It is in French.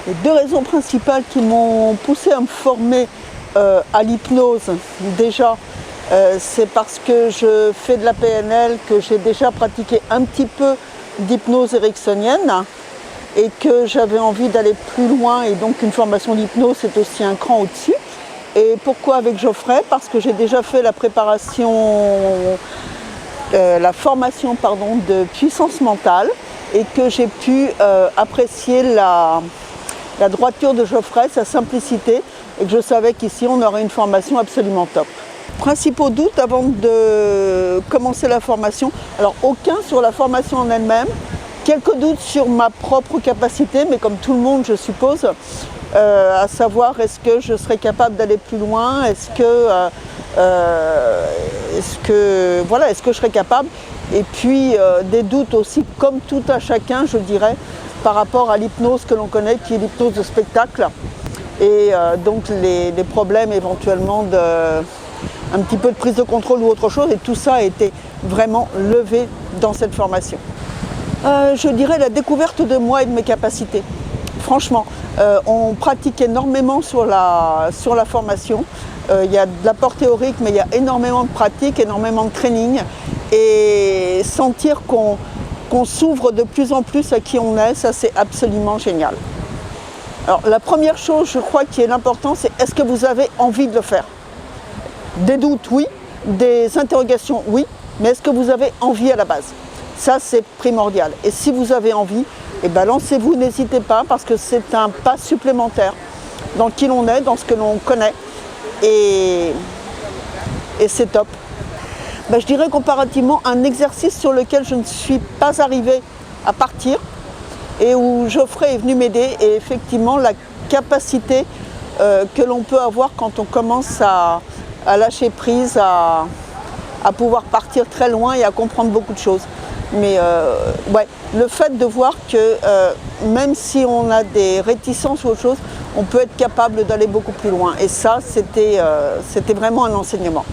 Les deux raisons principales qui m'ont poussé à me former à l'hypnose, déjà, c'est parce que je fais de la PNL, que j'ai déjà pratiqué un petit peu d'hypnose ericksonienne et que j'avais envie d'aller plus loin, et donc une formation d'hypnose c'est aussi un cran au-dessus. Et pourquoi avec Geoffrey? Parce que j'ai déjà fait la formation de puissance mentale et que j'ai pu apprécier la droiture de Geoffrey, sa simplicité, et que je savais qu'ici on aurait une formation absolument top. Principaux doutes avant de commencer la formation, alors aucun sur la formation en elle-même, quelques doutes sur ma propre capacité, mais comme tout le monde je suppose, à savoir est-ce que je serais capable d'aller plus loin, est-ce que je serais capable, et puis des doutes aussi comme tout à chacun je dirais par rapport à l'hypnose que l'on connaît qui est l'hypnose de spectacle et donc les problèmes éventuellement un petit peu de prise de contrôle ou autre chose, et tout ça a été vraiment levé dans cette formation. Je dirais la découverte de moi et de mes capacités. Franchement, on pratique énormément sur la formation. Il y a de l'apport théorique, mais il y a énormément de pratique, énormément de training. Et sentir qu'on s'ouvre de plus en plus à qui on est, ça c'est absolument génial. Alors la première chose, je crois, qui est l'important, c'est est-ce que vous avez envie de le faire? Des doutes, oui. Des interrogations, oui. Mais est-ce que vous avez envie à la base? Ça, c'est primordial. Et si vous avez envie, eh ben, lancez-vous, n'hésitez pas, parce que c'est un pas supplémentaire dans qui l'on est, dans ce que l'on connaît. Et c'est top. Ben, je dirais comparativement un exercice sur lequel je ne suis pas arrivée à partir et où Geoffrey est venu m'aider, et effectivement la capacité que l'on peut avoir quand on commence à lâcher prise, à pouvoir partir très loin et à comprendre beaucoup de choses. Mais ouais, le fait de voir que même si on a des réticences ou autre chose, on peut être capable d'aller beaucoup plus loin. Et ça, c'était vraiment un enseignement.